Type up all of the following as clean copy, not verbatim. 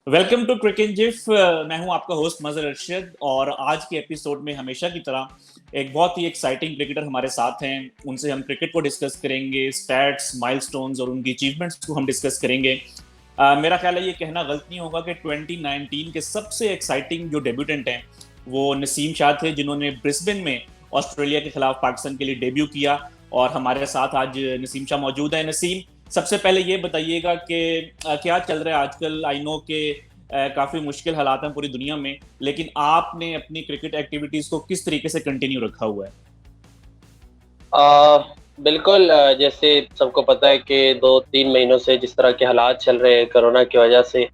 Welcome to cricket GIF. मैं हूं आपका होस्ट मजर अरशद और आज के एपिसोड में हमेशा की तरह एक बहुत ही एक्साइटिंग क्रिकेटर हमारे साथ हैं। उनसे हम क्रिकेट को डिस्कस करेंगे, स्टैट्स, माइलस्टोन्स और उनकी अचीवमेंट्स को हम डिस्कस करेंगे। मेरा ख्याल है ये कहना गलत नहीं होगा कि 2019 के सबसे एक्साइटिंग जो डेब्यूटेंट हैं वो नसीम शाह थे, जिन्होंने ब्रिस्बेन में ऑस्ट्रेलिया के खिलाफ पाकिस्तान के लिए डेब्यू किया। और हमारे साथ आज नसीम शाह मौजूद है। नसीम, सबसे पहले ये बताइएगा कि क्या चल रहा है आजकल। आई नो के काफ़ी मुश्किल हालात हैं पूरी दुनिया में, लेकिन आपने अपनी क्रिकेट एक्टिविटीज़ को किस तरीके से कंटिन्यू रखा हुआ है? आ, बिल्कुल। जैसे सबको पता है कि 2-3 महीनों से जिस तरह के हालात चल रहे हैं कोरोना की वजह से,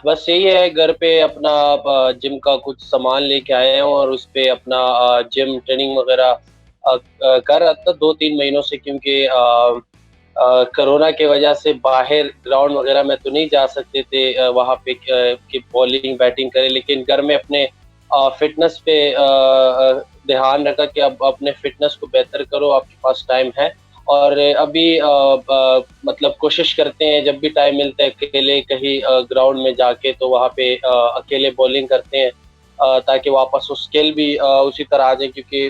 बस यही है, घर पे अपना जिम का कुछ सामान लेके आए हैं और उस पे अपना जिम ट्रेनिंग वगैरह कर रहा था 2-3 महीनों से, क्योंकि कोरोना की वजह से बाहर ग्राउंड वगैरह में तो नहीं जा सकते थे वहाँ पे कि बॉलिंग बैटिंग करें, लेकिन घर में अपने फिटनेस पे ध्यान रखा कि अब अपने फिटनेस को बेहतर करो, आपके पास टाइम है। और अभी मतलब कोशिश करते हैं जब भी टाइम मिलता है अकेले कहीं ग्राउंड में जाके, तो वहाँ पे अकेले बॉलिंग करते हैं ताकि वापस वो स्किल भी उसी तरह आ जाए, क्योंकि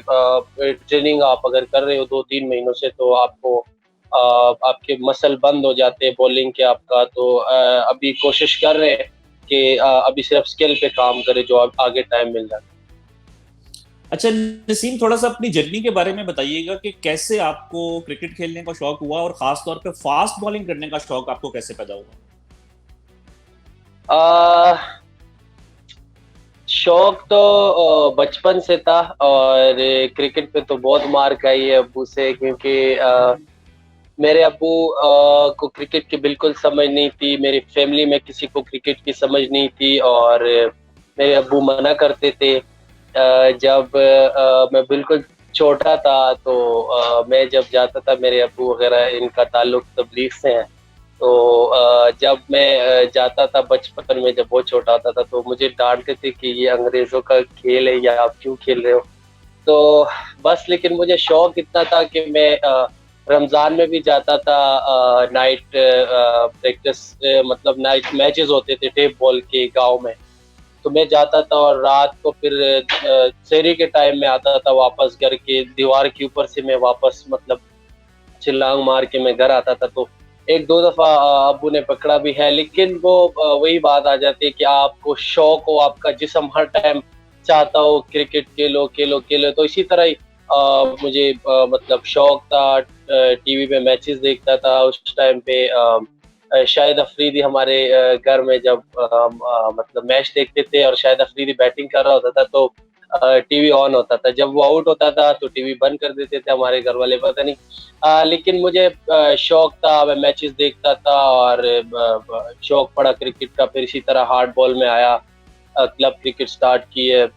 ट्रेनिंग आप अगर कर रहे हो 2-3 महीनों से तो आपको आपके मसल बंद हो जाते हैं बॉलिंग के आपका। तो अभी कोशिश कर रहे हैं कि अभी सिर्फ स्किल पे काम करें जो आगे टाइम मिल जाए। अच्छा नसीम, थोड़ा सा अपनी जर्नी के बारे में बताइएगा कि कैसे आपको क्रिकेट खेलने का शौक हुआ और खास तौर पे फास्ट बॉलिंग करने का शौक आपको कैसे पैदा हुआ? आ, शौक तो बचपन से था, और क्रिकेट पे तो बहुत मार खाई है अब्बू से, क्योंकि मेरे अब्बू को क्रिकेट की बिल्कुल समझ नहीं थी, मेरी फैमिली में किसी को क्रिकेट की समझ नहीं थी, और मेरे अब्बू मना करते थे। जब मैं बिल्कुल छोटा था तो मैं जब जाता था, मेरे अब्बू वगैरह इनका ताल्लुक तबलीग से है, तो जब मैं जाता था बचपन में, जब बहुत छोटा होता था, तो मुझे डांटते थे कि ये अंग्रेजों का खेल है या आप क्यों खेल रहे हो। तो बस, लेकिन मुझे शौक इतना था कि मैं रमजान में भी जाता था। नाइट प्रैक्टिस, मतलब नाइट मैचेस होते थे टेप बॉल के गांव में, तो मैं जाता था और रात को फिर शहरी के टाइम में आता था वापस घर के दीवार के ऊपर से, मैं वापस मतलब चिल्लांग मार के मैं घर आता था। तो एक दो दफा अब्बू ने पकड़ा भी है, लेकिन वो वही बात आ जाती है कि आपको शौक हो, आपका जिस्म हर टाइम चाहता हो क्रिकेट खेलो खेलो खेलो, तो इसी तरह ही मुझे मतलब शौक था। टीवी पे मैचेस देखता था उस टाइम पे। शाहिद अफरीदी हमारे घर में जब हम मतलब मैच देखते थे और शाहिद अफरीदी बैटिंग कर रहा होता था, तो टीवी ऑन होता था, जब वो आउट होता था तो टीवी बंद कर देते थे हमारे घर वाले, पता नहीं। लेकिन मुझे शौक था, मैं मैचेस देखता था, और शौक पड़ा क्रिकेट का। फिर इसी तरह हार्ड बॉल में आया, क्लब क्रिकेट स्टार्ट की है।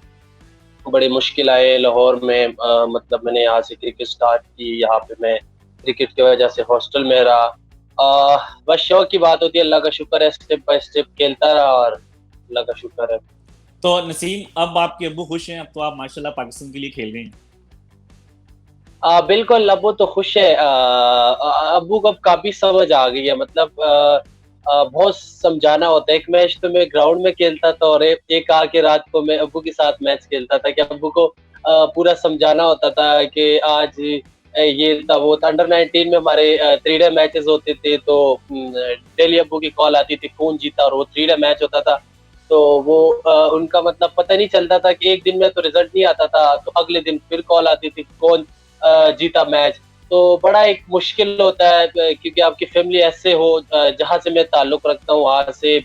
बड़ी मुश्किल आए लाहौर में, मतलब मैंने यहाँ से क्रिकेट स्टार्ट की, यहाँ पे मैं क्रिकेट की वजह से हॉस्टल में रहा। बस शौक की बात होती है, अल्लाह का शुक्र है, स्टेप बाय स्टेप खेलता रहा और अल्लाह का शुक्र है। तो नसीम, अब आपके अब्बू खुश हैं, अब तो आप माशाल्लाह पाकिस्तान के लिए खेल रहे हैं। बिल्कुल, अब्बू तो खुश है। अब्बू को अब काफ़ी समझ आ गई है, मतलब बहुत समझाना होता है। एक मैच तो मैं ग्राउंड में खेलता था, और एक आके रात को मैं अब्बू के साथ मैच खेलता था, कि अब्बू को पूरा समझाना होता था कि आज ये था वो था। अंडर 19 में हमारे 3 डे मैचेस होते थे, तो डेली अब्बू की कॉल आती थी कौन जीता, और वो 3 डे मैच होता था। तो वो उनका मतलब पता नहीं चलता था कि एक दिन में तो रिजल्ट नहीं आता था, तो अगले दिन फिर कॉल आती थी कौन जीता मैच। तो बड़ा एक मुश्किल होता है, क्योंकि आपकी फैमिली ऐसे हो, जहाँ से मैं ताल्लुक रखता हूँ वहाँ से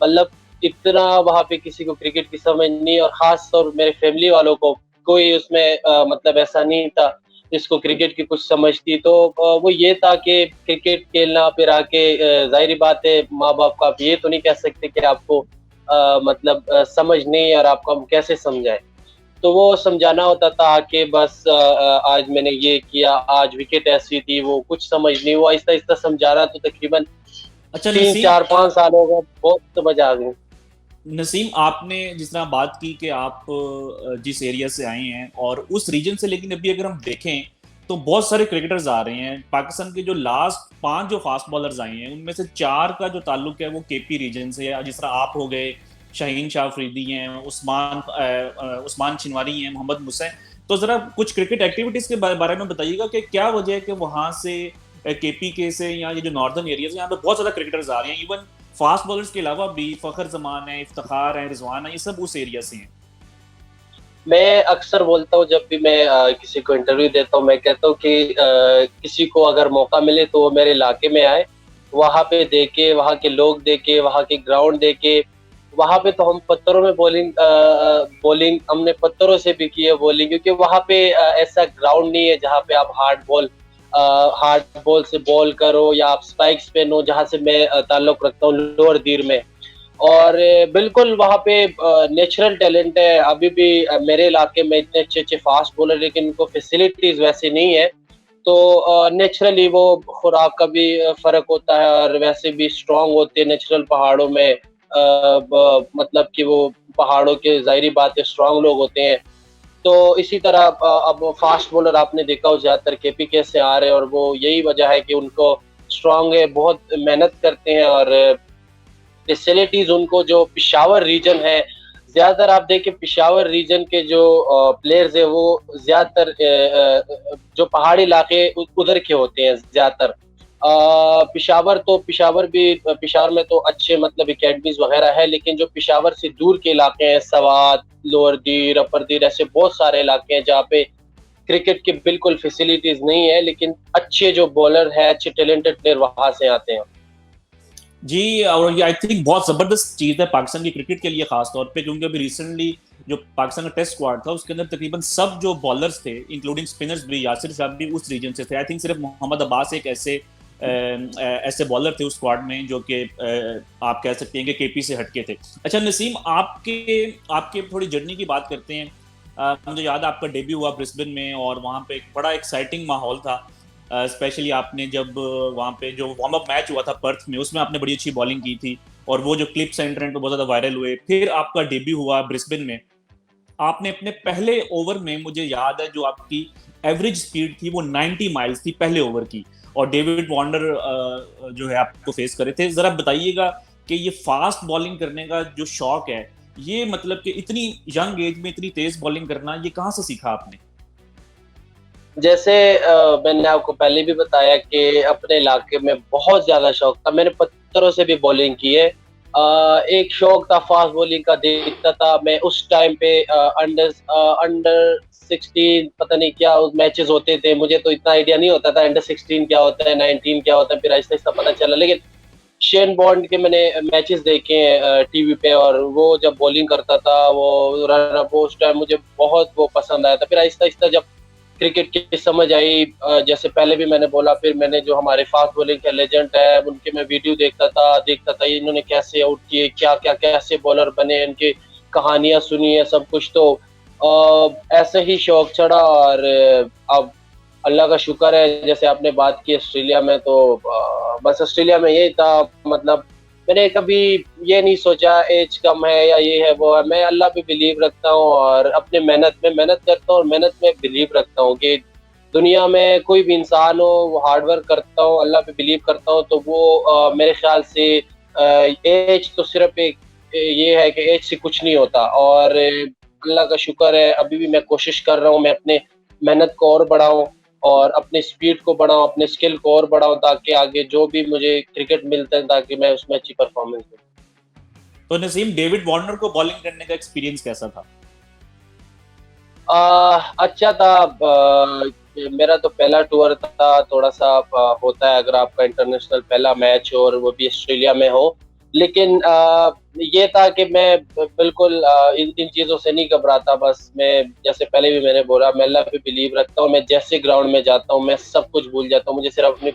मतलब इतना वहाँ पे किसी को क्रिकेट की समझ नहीं, और खास तौर मेरे फैमिली वालों को कोई उसमें मतलब ऐसा नहीं था जिसको क्रिकेट की कुछ समझ थी। तो वो ये था कि क्रिकेट खेलना, फिर आके जाहिर बात है माँ बाप को आप ये तो नहीं कह सकते कि आपको मतलब समझ नहीं, और आपको हम कैसे समझाएं। तो वो समझाना होता था आके, बस आज मैंने ये किया, आज विकेट ऐसी थी, वो कुछ समझ नहीं, वो आहिस्ता आहिस्ता समझाना, तो तकरीबन अच्छा तीन नसीम, चार 5 साल हो गए, बहुत समझ आ गई। नसीम, आपने जिस तरह बात की कि आप जिस एरिया से आए हैं और उस रीजन से, लेकिन अभी अगर हम देखें तो बहुत सारे क्रिकेटर्स आ रहे हैं पाकिस्तान के। जो लास्ट 5 जो फास्ट बॉलर्स आए हैं उनमें से 4 का जो ताल्लुक है वो केपी रीजन से है, जिस तरह आप हो गए, शाहीन शाह अफरीदी हैं, उस्मान चिनवारी हैं, मोहम्मद मुसा हैं। तो जरा कुछ क्रिकेट एक्टिविटीज के बारे में बताइएगा कि क्या वजह है कि वहां से केपी के से या ये जो नॉर्दर्न एरियाज है यहाँ पे बहुत ज्यादा क्रिकेटर्स आ रहे हैं। इवन फास्ट बॉलर्स के अलावा भी फखर जमान है, इफ्तिखार है, रिजवान है, ये सब उस एरिया से हैं। मैं अक्सर बोलता हूँ जब भी मैं किसी को इंटरव्यू देता हूँ, मैं कहता हूँ कि किसी को अगर मौका मिले तो वो मेरे इलाके में आए, वहाँ पे देखे, वहाँ के लोग देखे, वहाँ के ग्राउंड देखे। वहाँ पे तो हम पत्थरों में बॉलिंग हमने पत्थरों से भी की है बॉलिंग, क्योंकि वहाँ पे ऐसा ग्राउंड नहीं है जहाँ पे आप हार्ड बॉल से बॉल करो या आप स्पाइक्स पहनो, जहाँ से मैं ताल्लुक रखता हूँ लोअर दीर में। और बिल्कुल वहाँ पे नेचुरल टैलेंट है। अभी भी मेरे इलाके में इतने अच्छे अच्छे फास्ट बॉलर, लेकिन उनको फैसिलिटीज वैसे नहीं है, तो नेचुरली वो खुराक का भी फर्क होता है, और वैसे भी स्ट्रांग होते हैं नेचुरल पहाड़ों में। मतलब कि वो पहाड़ों के जाहिर बात है स्ट्रांग लोग होते हैं। तो इसी तरह अब फास्ट बॉलर आपने देखा हो ज्यादातर केपीके से आ रहे हैं, और वो यही वजह है कि उनको स्ट्रांग है, बहुत मेहनत करते हैं। और फैसिलिटीज उनको जो पिशावर रीजन है, ज्यादातर आप देखें पिशावर रीजन के जो प्लेयर्स है वो ज्यादातर जो पहाड़ी इलाके उधर के होते हैं ज्यादातर। पिशावर में तो अच्छे मतलब एकेडमीज वगैरह है, लेकिन जो पिशावर से दूर के इलाके हैं, सवात, लोअर दीर, अपर दीर, ऐसे बहुत सारे इलाके हैं जहाँ पे क्रिकेट की बिल्कुल फैसिलिटीज नहीं है, लेकिन अच्छे जो बॉलर है, अच्छे टैलेंटेड प्लेयर वहां से आते हैं। जी, और ये आई थिंक बहुत जबरदस्त चीज है पाकिस्तान की क्रिकेट के लिए खास तौर पे, क्योंकि अभी रिसेंटली जो पाकिस्तान का टेस्ट स्क्वाड था उसके अंदर तकरीबन सब जो बॉलर्स थे इंक्लूडिंग स्पिनर्स भी, यासिर शाह भी उस रीजन से थे। आई थिंक सिर्फ मोहम्मद अब्बास एक ऐसे बॉलर थे उस स्क्वाड में जो कि आप कह सकते हैं कि केपी से हटके थे। अच्छा नसीम, आपके आपके थोड़ी जर्नी की बात करते हैं। मुझे याद है आपका डेब्यू हुआ ब्रिस्बेन में और वहाँ पे एक बड़ा एक्साइटिंग माहौल था। स्पेशली आपने जब वहाँ पे जो वार्म अप मैच हुआ था पर्थ में, उसमें आपने बड़ी अच्छी बॉलिंग की थी और वो जो क्लिप्स हैं इंटरनेट पे बहुत ज़्यादा वायरल हुए। फिर आपका डेब्यू हुआ ब्रिस्बेन में, आपने अपने पहले ओवर में, मुझे याद है जो आपकी एवरेज स्पीड थी वो 90 माइल्स थी पहले ओवर की, और डेविड वार्नर जो है आपको फेस करे थे। जरा बताइएगा कि ये फास्ट बॉलिंग करने का जो शौक है, ये मतलब कि इतनी यंग एज में इतनी तेज बॉलिंग करना, ये कहाँ से सीखा आपने? जैसे मैंने आपको पहले भी बताया कि अपने इलाके में बहुत ज्यादा शौक था, मैंने पत्थरों से भी बॉलिंग की है। एक शौक था फास्ट बॉलिंग का, देखता था मैं उस टाइम पे अंडर 16 पता नहीं क्या मैचेस होते थे, मुझे तो इतना आइडिया नहीं होता था अंडर 16 क्या होता है, 19 क्या होता है, फिर आहिस्ता आहिस्ता पता चला। लेकिन शेन बॉन्ड के मैंने मैचेस देखे हैं टीवी पे, और वो जब बॉलिंग करता था वो रन अप, उस टाइम मुझे बहुत वो पसंद आया था। फिर आहिस्ता आहिस्ता जब क्रिकेट की समझ आई, जैसे पहले भी मैंने बोला, फिर मैंने जो हमारे फास्ट बॉलिंग के लेजेंड है उनके मैं वीडियो देखता था इन्होंने कैसे आउट किए, क्या क्या कैसे बॉलर बने, इनकी कहानियां सुनी है सब कुछ। तो ऐसे ही शौक चढ़ा, और अब अल्लाह का शुक्र है, जैसे आपने बात की ऑस्ट्रेलिया में, तो बस ऑस्ट्रेलिया में यही था। मतलब मैंने कभी ये नहीं सोचा एज कम है या ये है वो है, मैं अल्लाह पे बिलीव रखता हूँ और अपने मेहनत में मेहनत करता हूँ, और मेहनत में बिलीव रखता हूँ कि दुनिया में कोई भी इंसान हो वो हार्ड वर्क करता हूँ, अल्लाह पे बिलीव करता हूँ, तो वो मेरे ख्याल से एज तो सिर्फ एक ये है कि एज से कुछ नहीं होता। और अल्लाह का शुक्र है अभी भी मैं कोशिश कर रहा हूँ, मैं अपने मेहनत को और बढ़ाऊँ और अपने स्पीड को बढ़ाऊँ, अपने स्किल को और बढ़ाऊँ, ताकि आगे जो भी मुझे क्रिकेट मिलता है ताकि मैं उसमें अच्छी परफॉर्मेंस दूँ। तो नसीम, डेविड वार्नर को बॉलिंग करने का एक्सपीरियंस कैसा था? अच्छा था। मेरा तो पहला टूर था, थोड़ा सा होता है अगर आपका इंटरनेशनल पहला मैच हो और वो भी ऑस्ट्रेलिया में हो। लेकिन ये था कि मैं बिल्कुल इन चीज़ों से नहीं घबराता। बस मैं जैसे पहले भी मैंने बोला, मैं अल्लाह पे बिलीव रखता हूँ। मैं जैसे ग्राउंड में जाता हूँ मैं सब कुछ भूल जाता हूँ, मुझे सिर्फ अपनी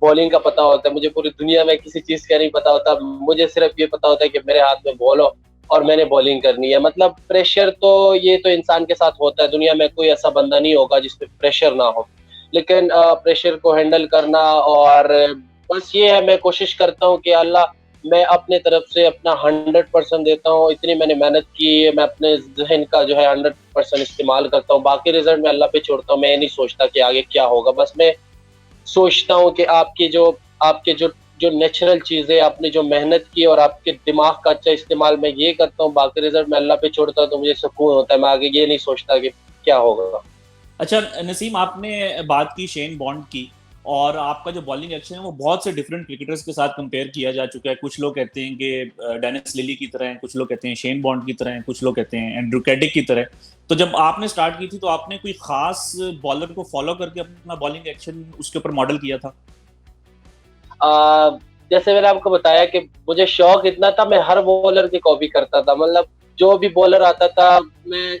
बॉलिंग का पता होता है। मुझे पूरी दुनिया में किसी चीज़ का नहीं पता होता, मुझे सिर्फ ये पता होता है कि मेरे हाथ में बॉल हो और मैंने बॉलिंग करनी है। मतलब प्रेशर तो ये तो इंसान के साथ होता है, दुनिया में कोई ऐसा बंदा नहीं होगा जिस पे प्रेशर ना हो। लेकिन प्रेशर को हैंडल करना, और बस ये है, मैं कोशिश करता हूँ कि अल्लाह मैं अपने तरफ से अपना 100% देता हूँ, इतनी मैंने मेहनत की है, मैं अपने ज़हन का जो है 100% इस्तेमाल करता हूँ, बाकी रिज़ल्ट मैं अल्लाह पे छोड़ता हूँ, मैं ये नहीं सोचता कि आगे क्या होगा, बस मैं सोचता हूँ कि आपके जो जो नेचुरल चीज़ें आपने जो मेहनत की और आपके दिमाग का अच्छा इस्तेमाल मैं ये करता हूँ, बाकी रिज़ल्ट मैं अल्लाह पे छोड़ता हूँ तो मुझे सुकून होता है, मैं आगे ये नहीं सोचता कि क्या होगा। अच्छा नसीम, आपने बात की शेन बॉन्ड की, और आपका जो बॉलिंग एक्शन है वो बहुत से डिफरेंट क्रिकेटर्स के साथ कंपेयर किया जा चुका है। कुछ लोग कहते हैं कि डेनिस लिली की तरह हैं, कुछ लोग कहते हैं शेन बॉन्ड की तरह हैं, कुछ लोग कहते हैं एंड्रू कैडिक की तरह। तो जब आपने स्टार्ट की थी तो आपने कोई खास बॉलर को फॉलो करके अपना बॉलिंग एक्शन उसके ऊपर मॉडल किया था? अ, जैसे मैंने आपको बताया कि मुझे शौक इतना था, मैं हर बॉलर की कॉपी करता था, मतलब जो भी बॉलर आता था मैं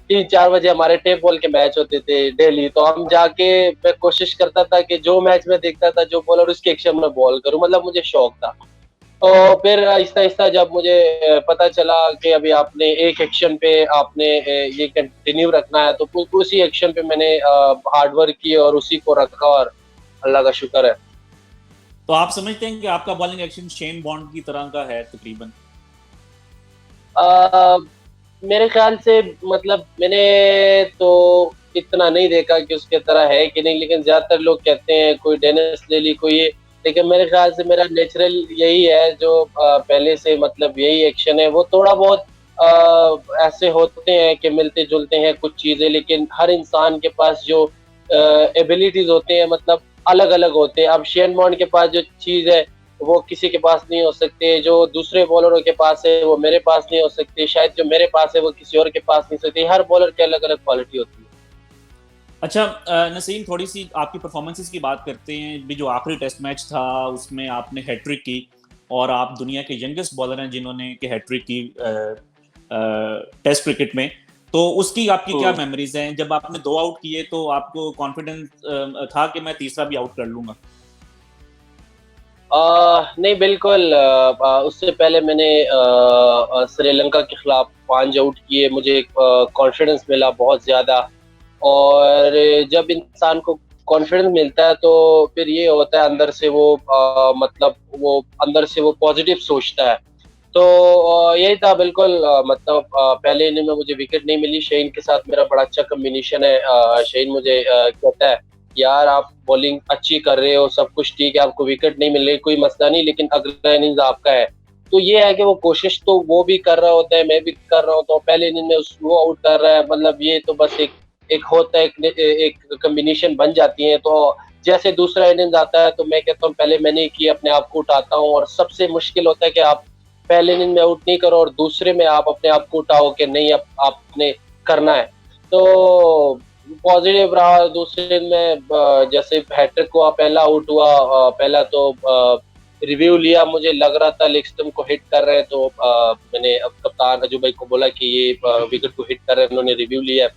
3-4 बजे हमारे टेप बॉल के मैच होते थे डेली, तो हम जाके मैं कोशिश करता था कि जो मैच में देखता था जो बॉलर उसके एक्शन में बॉल करूं, मतलब मुझे शौक था। तो फिर आहिस्ता-आहिस्ता जब मुझे पता चला कि अभी आपने एक एक्शन पे आपने ये कंटिन्यू रखना है, तो उसी एक्शन पे मैंने हार्ड वर्क की और उसी को रखा और अल्लाह का शुक्र है। तो आप समझते हैं कि आपका बॉलिंग एक्शन शेन बॉन्ड की तरह का है तकरीबन? अ, मेरे ख्याल से मतलब मैंने तो इतना नहीं देखा कि उसके तरह है कि नहीं, लेकिन ज़्यादातर लोग कहते हैं कोई डेनिस ले ली कोई ये, लेकिन मेरे ख्याल से मेरा नेचुरल यही है जो पहले से मतलब यही एक्शन है। वो थोड़ा बहुत ऐसे होते हैं कि मिलते-जुलते हैं कुछ चीज़ें, लेकिन हर इंसान के पास जो एबिलिटीज़ होते हैं मतलब अलग-अलग होते हैं। अब शेन बॉर्न के पास जो चीज़ है वो किसी के पास नहीं हो सकते, जो दूसरे बॉलरों के पास है वो मेरे पास नहीं हो सकती, शायद जो मेरे पास है वो किसी और के पास नहीं हो सकती। हर बॉलर की अलग-अलग क्वालिटी होती है। अच्छा नसीम, थोड़ी सी आपकी परफॉर्मेंसेस की बात करते हैं। भी जो आखिरी टेस्ट मैच था उसमें आपने हैट्रिक की, और आप दुनिया के यंगेस्ट बॉलर हैं जिन्होंने के हैट्रिक की टेस्ट क्रिकेट में। तो उसकी आपकी क्या हुँ। मेमोरीज हैं? जब आपने 2 आउट किए तो आपको कॉन्फिडेंस था कि मैं तीसरा भी आउट कर लूंगा? नहीं बिल्कुल, उससे पहले मैंने श्रीलंका के खिलाफ 5 आउट किए, मुझे एक कॉन्फिडेंस मिला बहुत ज़्यादा। और जब इंसान को कॉन्फिडेंस मिलता है तो फिर ये होता है अंदर से वो मतलब वो अंदर से वो पॉजिटिव सोचता है। तो यही था बिल्कुल, मतलब पहले इनिंग में मुझे विकेट नहीं मिली, शहीन के साथ मेरा बड़ा अच्छा कॉम्बिनेशन है। शहीन मुझे कहता है, "यार आप बॉलिंग अच्छी कर रहे हो, सब कुछ ठीक है, आपको विकेट नहीं मिल रही, कोई मसला नहीं, लेकिन अगला इनिंग्स आपका है।" तो ये है कि वो कोशिश तो वो भी कर रहा होता है, मैं भी कर रहा होता हूँ। पहले इनिंग में वो आउट कर रहा है, मतलब ये तो बस एक एक होता है, एक कॉम्बिनेशन बन जाती है। तो जैसे दूसरा इनिंग्स आता है तो मैं कहता हूँ पहले मैंने की, अपने आप को उठाता हूँ, और सबसे मुश्किल होता है कि आप पहले इनिंग में आउट नहीं करो और दूसरे में आप अपने आप को उठाओ कि नहीं अब आपने करना है। तो पॉजिटिव रहा दूसरे दिन में, जैसे हैट्रिक हुआ, पहला आउट हुआ, पहला तो रिव्यू लिया, मुझे लग रहा था लेग स्टंप को हिट कर रहे हैं, तो मैंने अब कप्तान अजू भाई को बोला कि ये विकेट को हिट कर रहे हैं, उन्होंने रिव्यू लिया।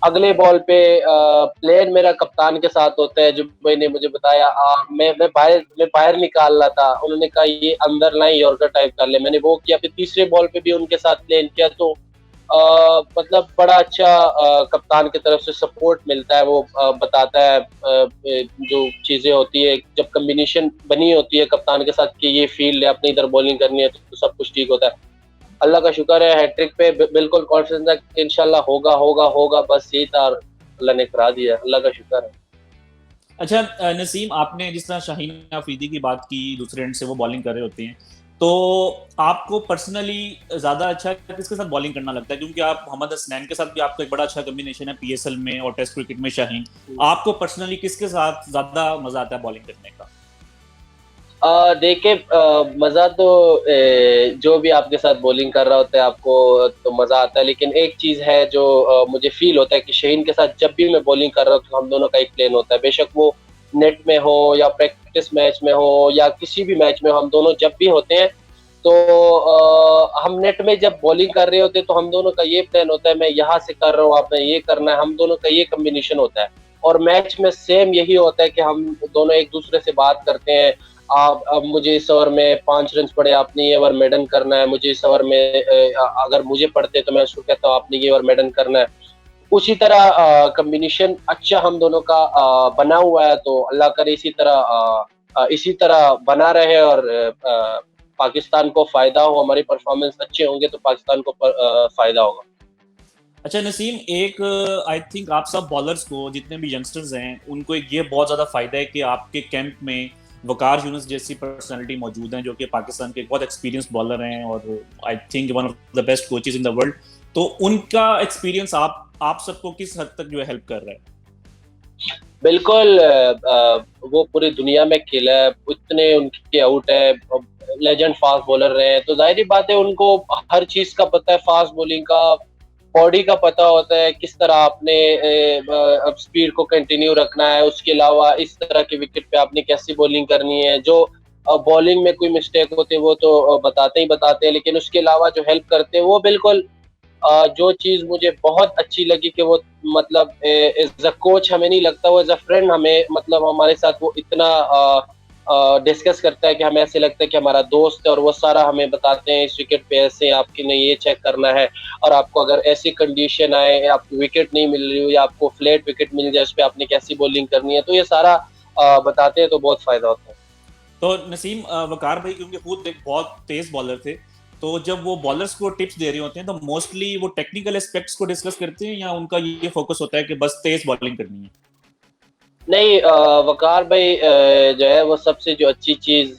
अगले बॉल पे प्लेन मेरा कप्तान के साथ होता है, जो भाई ने मुझे बताया, मैं बाहर निकाल रहा था, उन्होंने कहा ये अंदर लाइन यॉर्कर टाइप कर ले, मैंने वो किया। फिर तीसरे बॉल पे भी उनके साथ प्लेन किया, तो मतलब बड़ा अच्छा कप्तान की तरफ से सपोर्ट मिलता है, वो बताता है जो चीज़ें होती है जब कॉम्बिनेशन बनी होती है कप्तान के साथ कि ये फील्ड है, अपनी इधर बॉलिंग करनी है, तो सब कुछ ठीक होता है। अल्लाह का शुक्र है, हैट्रिक पे बिल्कुल कॉन्फिडेंस था कि इंशाल्लाह होगा, होगा, होगा, बस यही था, अल्लाह ने करा दिया, अल्लाह का शुक्र है। अच्छा नसीम, आपने जिस तरह शाहीन अफरीदी की बात की, दूसरे एंड से वो बॉलिंग कर रहे होते हैं, तो आपको पर्सनली ज्यादा अच्छा किसके साथ बॉलिंग करना लगता है? क्योंकि आप मोहम्मद हसनैन के साथ भी आपका एक बड़ा अच्छा कॉम्बिनेशन है पीएसएल में और टेस्ट क्रिकेट में शाहीन। आपको पर्सनली किसके साथ ज्यादा मजा आता है बॉलिंग करने का? देखिए, मज़ा तो जो भी आपके साथ बॉलिंग कर रहा होता है आपको तो मज़ा आता है, लेकिन एक चीज़ है जो मुझे फ़ील होता है कि शहीन के साथ जब भी मैं बॉलिंग कर रहा हूँ तो हम दोनों का एक प्लान होता है। बेशक वो नेट में हो या प्रैक्टिस मैच में हो या किसी भी मैच में हो, हम दोनों जब भी होते हैं तो हम नेट में जब बॉलिंग कर रहे होते हैं तो हम दोनों का ये प्लान होता है, मैं यहाँ से कर रहा हूँ, आपने ये करना है, हम दोनों का ये कॉम्बिनेशन होता है। और मैच में सेम यही होता है कि हम दोनों एक-दूसरे से बात करते हैं, आप अब मुझे इस ओवर में 5 रन्स पड़े, आपने ये ओवर मेडन करना है, मुझे इस ओवर में अगर मुझे पड़ते तो मैं उसको कहता हूँ आपने ये ओवर मेडन करना है। उसी तरह कॉम्बिनेशन अच्छा हम दोनों का बना हुआ है, तो अल्लाह करे इसी तरह इसी तरह बना रहे और पाकिस्तान को फ़ायदा हो, हमारी परफ़ॉर्मेंस अच्छे होंगे तो पाकिस्तान को फ़ायदा होगा। अच्छा नसीम, एक आई थिंक आप सब बॉलर्स को, जितने भी यंगस्टर्स हैं, उनको एक ये बहुत ज़्यादा फ़ायदा है कि आपके कैंप में वकार यूनुस जैसी पर्सनालिटी मौजूद हैं, जो कि पाकिस्तान के बहुत एक्सपीरियंस बॉलर हैं और I think one of the best coaches in the world. तो उनका एक्सपीरियंस आप सबको किस हद तक जो है हेल्प कर रहा है? बिल्कुल, वो पूरी दुनिया में खेला है, इतने उनके आउट है, लेजेंड फास्ट बॉलर रहे हैं, तो ज़ाहिर-सी बात है उनको हर चीज़ का पता है, फास्ट बॉलिंग का, बॉडी का पता होता है, किस तरह आपने अब स्पीड को कंटिन्यू रखना है, उसके अलावा इस तरह के विकेट पे आपने कैसी बॉलिंग करनी है, जो बॉलिंग में कोई मिस्टेक होती है वो तो बताते ही बताते हैं, लेकिन उसके अलावा जो हेल्प करते हैं वो बिल्कुल जो चीज़ मुझे बहुत अच्छी लगी कि वो मतलब एज़ अ कोच हमें नहीं लगता, वो एज़ अ फ्रेंड हमें मतलब हमारे साथ वो इतना डिस्कस करता है कि हमें ऐसे लगता है कि हमारा दोस्त है और वो सारा हमें बताते हैं इस विकेट पे ऐसे आपके ने ये चेक करना है और आपको अगर ऐसी कंडीशन आए, आपको विकेट नहीं मिल रही हो या आपको फ्लैट विकेट मिल जाए, उस पे आपने कैसी बॉलिंग करनी है, तो ये सारा बताते हैं तो बहुत फ़ायदा होता है। तो नसीम, वकार भाई क्योंकि खुद एक बहुत तेज बॉलर थे, तो जब वो बॉलर्स को टिप्स दे रहे होते हैं तो मोस्टली वो टेक्निकल एस्पेक्ट्स को डिस्कस करते हैं, या उनका ये फोकस होता है कि बस तेज बॉलिंग करनी है? नहीं, वकार भाई जो है वो सबसे जो अच्छी चीज़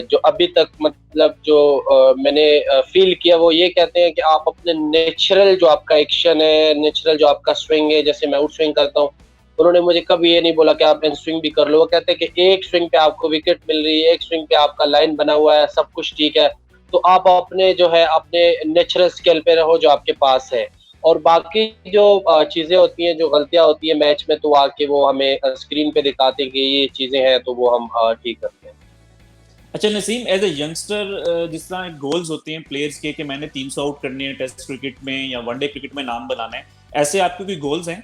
जो अभी तक मतलब जो मैंने फ़ील किया वो ये कहते हैं कि आप अपने नेचुरल जो आपका एक्शन है, नेचुरल जो आपका स्विंग है, जैसे मैं आउट स्विंग करता हूँ, उन्होंने मुझे कभी ये नहीं बोला कि आप इन स्विंग भी कर लो। वो कहते हैं कि एक स्विंग पे आपको विकेट मिल रही है, एक स्विंग पे आपका लाइन बना हुआ है, सब कुछ ठीक है, तो आप अपने जो है अपने नेचुरल स्किल पे रहो जो आपके पास है। और बाकी जो चीज़ें होती हैं, जो गलतियाँ होती हैं मैच में, तो आके वो हमें स्क्रीन पे दिखाते हैं कि ये चीज़ें हैं, तो वो हम ठीक करते हैं। अच्छा नसीम, एज ए यंगस्टर, जिस तरह गोल्स होते हैं प्लेयर्स के कि मैंने 300 आउट करने हैं टेस्ट क्रिकेट में या वनडे क्रिकेट में नाम बनाना है, ऐसे आपके कोई गोल्स हैं?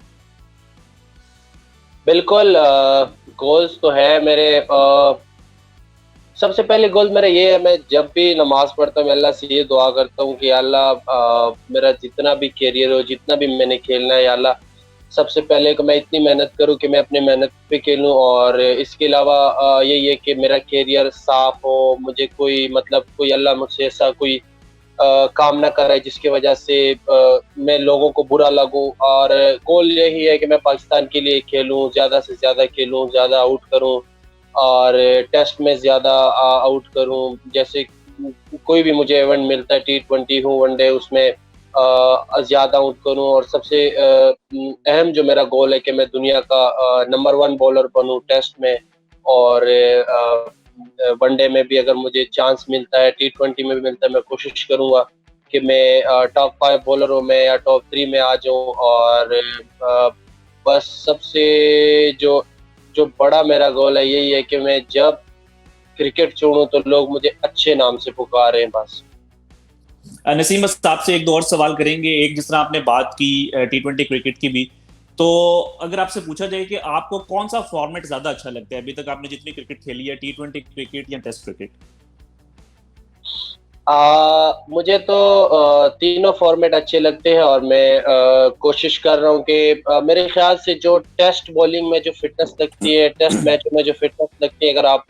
बिल्कुल, गोल्स तो है मेरे। सबसे पहले गोल मेरा ये है, मैं जब भी नमाज़ पढ़ता हूँ, मैं अल्लाह से ये दुआ करता हूँ कि या अल्लाह मेरा जितना भी करियर हो, जितना भी मैंने खेलना है, या अल्लाह सबसे पहले कि मैं इतनी मेहनत करूँ कि मैं अपनी मेहनत पे खेलूँ और इसके अलावा यही है कि मेरा करियर साफ़ हो, मुझे कोई मतलब कोई अल्लाह मुझसे ऐसा कोई काम ना कराए जिसकी वजह से मैं लोगों को बुरा लगूँ, और गोल यही है कि मैं पाकिस्तान के लिए खेलूँ, ज़्यादा से ज़्यादा खेलूँ, ज़्यादा आउट करूँ और टेस्ट में ज़्यादा आउट करूँ। जैसे कोई भी मुझे इवेंट मिलता है, टी20 हो, वनडे, उसमें ज़्यादा आउट करूँ और सबसे अहम जो मेरा गोल है कि मैं दुनिया का नंबर 1 बॉलर बनूँ टेस्ट में, और वनडे में भी अगर मुझे चांस मिलता है, टी20 में भी मिलता है, मैं कोशिश करूँगा कि मैं टॉप 5 बॉलरों में या टॉप 3 में आ जाऊँ, और बस सबसे जो जो बड़ा मेरा गोल है यही है कि मैं जब क्रिकेट छोड़ूँ तो लोग मुझे अच्छे नाम से पुकारें बस। नसीम, बस आपसे एक दो और सवाल करेंगे। एक, जिस तरह आपने बात की T20 क्रिकेट की भी, तो अगर आपसे पूछा जाए कि आपको कौन सा फॉर्मेट ज्यादा अच्छा लगता है, अभी तक आपने जितनी क्रिकेट खेली है, T20 क्रिकेट या टेस्ट क्रिकेट? मुझे तो तीनों फॉर्मेट अच्छे लगते हैं और मैं कोशिश कर रहा हूँ कि मेरे ख्याल से जो टेस्ट बॉलिंग में जो फिटनेस लगती है, टेस्ट मैचों में जो फिटनेस लगती है, अगर आप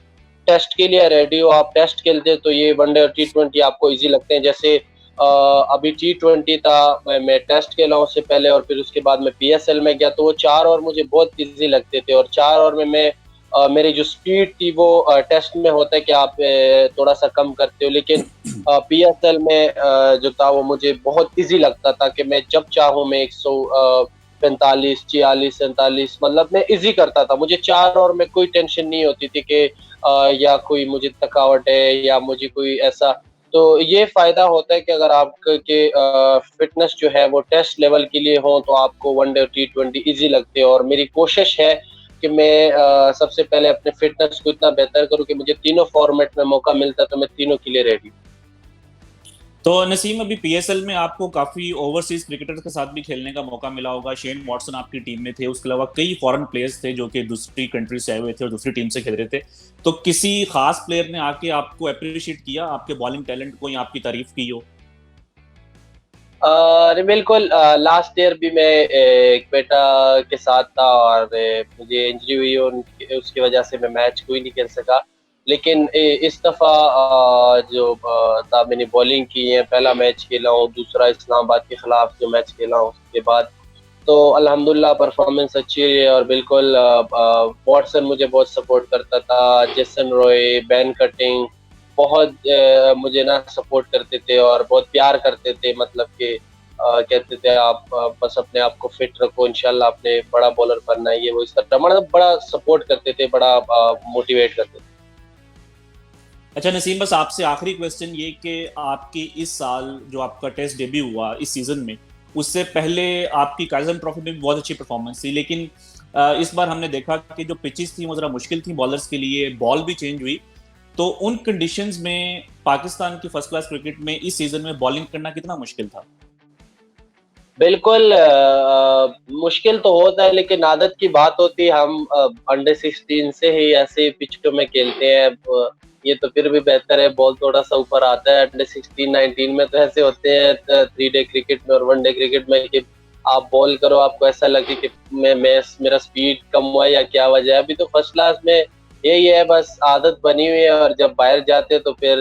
टेस्ट के लिए रेडी हो, आप टेस्ट खेलते हो, तो ये वनडे और टी20 आपको इजी लगते हैं। जैसे अभी टी20 था, मैं टेस्ट खेला हूँ उससे पहले और फिर उसके बाद मैं पीएसएल में गया, तो वो 4 ओवर मुझे बहुत इजी लगते थे और 4 ओवर में मैं मेरी जो स्पीड थी वो टेस्ट में होता है कि आप थोड़ा सा कम करते हो, लेकिन पीएसएल में जो था वो मुझे बहुत इजी लगता था कि मैं जब चाहूँ मैं 145, 46, 47 मतलब मैं इजी करता था। मुझे 4 ओवर में कोई टेंशन नहीं होती थी कि या कोई मुझे थकावट है या मुझे कोई ऐसा। तो ये फ़ायदा होता है कि अगर आपके फ़िटनेस जो है वो टेस्ट लेवल के लिए हो तो आपको वनडे और टी20 ईज़ी लगते हैं, और मेरी कोशिश है कि मैं सबसे पहले अपने फ़िटनेस को इतना बेहतर करूँ कि मुझे तीनों फ़ॉर्मेट में मौका मिलता है तो मैं तीनों के लिए रेडी हूँ। तो नसीम, अभी पीएसएल में आपको काफी ओवरसीज क्रिकेटर्स के साथ भी खेलने का मौका मिला होगा। शेन वॉटसन आपकी टीम में थे, उसके अलावा कई फॉरेन प्लेयर्स थे जो कि दूसरी कंट्री से आए हुए थे और दूसरी टीम से खेल रहे थे। तो किसी खास प्लेयर ने आके आपको अप्रिशिएट किया, आपके बॉलिंग टैलेंट को, या आपकी तारीफ की हो? अरे बिल्कुल, लास्ट ईयर भी मैं एक बेटा के साथ था और मुझे इंजरी हुई और उसकी वजह से मैं मैच कोई नहीं खेल सका। लेकिन इस दफ़ा जो था मैंने बॉलिंग की है, पहला मैच खेला हूँ, दूसरा इस्लामाबाद के खिलाफ जो मैच खेला हूँ उसके बाद तो अल्हम्दुलिल्लाह परफॉर्मेंस अच्छी रही है और बिल्कुल वॉटसन मुझे बहुत सपोर्ट करता था, जेसन रॉय, बेन कटिंग बहुत मुझे ना सपोर्ट करते थे और बहुत प्यार करते थे, मतलब कि कहते थे आप बस अपने आप को फिट रखो, इंशाल्लाह आपने बड़ा बॉलर बनना है, ये वो इस तरह मतलब बड़ा सपोर्ट करते थे, बड़ा मोटिवेट करते थे। अच्छा नसीम, बस आपसे आखिरी क्वेश्चन ये कि आपकी इस साल जो आपका टेस्ट डेब्यू हुआ इस सीजन में, उससे पहले आपकी काइजन ट्रॉफी में भी बहुत अच्छी परफॉर्मेंस थी, लेकिन इस बार हमने देखा कि जो पिचेस थी वो जरा मुश्किल थी बॉलर्स के लिए, बॉल भी चेंज हुई। तो उन कंडीशंस में पाकिस्तान की फर्स्ट क्लास क्रिकेट में इस सीजन में बॉलिंग करना कितना मुश्किल था? बिल्कुल मुश्किल तो होता है, लेकिन आदत की बात होती है। हम अंडर 16 से ही ऐसे पिचों में खेलते हैं। ये तो फिर भी बेहतर है, बॉल थोड़ा सा ऊपर आता है। अंडर 16-19 में तो ऐसे होते हैं 3 डे क्रिकेट में और 1 डे क्रिकेट में कि आप बॉल करो, आपको ऐसा लगे कि मेरा स्पीड कम हुआ या क्या वजह है। अभी तो फर्स्ट क्लास में यही है, बस आदत बनी हुई है और जब बाहर जाते हैं तो फिर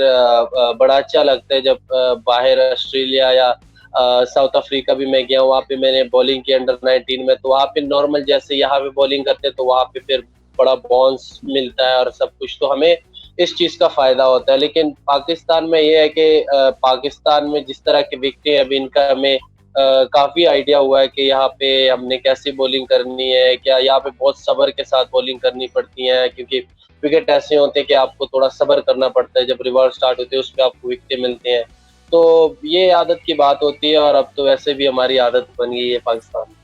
बड़ा अच्छा लगता है। जब बाहर ऑस्ट्रेलिया या साउथ अफ्रीका भी मैं गया हूँ, वहाँ पे मैंने बॉलिंग की अंडर 19 में, तो वहाँ पे नॉर्मल जैसे यहाँ पे बॉलिंग करते हैं तो वहाँ पे फिर बड़ा बाउंस मिलता है और सब कुछ, तो हमें इस चीज़ का फ़ायदा होता है। लेकिन पाकिस्तान में ये है कि पाकिस्तान में जिस तरह के विकेट हैं अभी इनका हमें काफ़ी आइडिया हुआ है कि यहाँ पे हमने कैसी बॉलिंग करनी है, क्या यहाँ पे बहुत सब्र के साथ बॉलिंग करनी पड़ती है, क्योंकि विकेट ऐसे होते हैं कि आपको थोड़ा सब्र करना पड़ता है। जब रिवर्स स्टार्ट होते हैं उस पे आपको विकेटें मिलते हैं। तो ये आदत की बात होती है और अब तो वैसे भी हमारी आदत बन गई है पाकिस्तान में।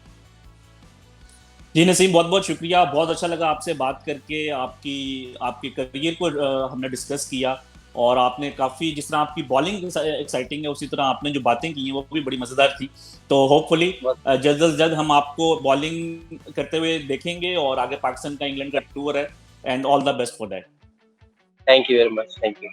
जी नसीम, बहुत बहुत शुक्रिया, बहुत अच्छा लगा आपसे बात करके। आपकी आपके करियर को हमने डिस्कस किया और आपने काफ़ी, जिस तरह आपकी बॉलिंग एक्साइटिंग है उसी तरह आपने जो बातें की हैं वो भी बड़ी मज़ेदार थी। तो होपफुली जल्द से जल्द हम आपको बॉलिंग करते हुए देखेंगे और आगे पाकिस्तान का इंग्लैंड का टूर है, and all the best for that. Thank you very much, thank you.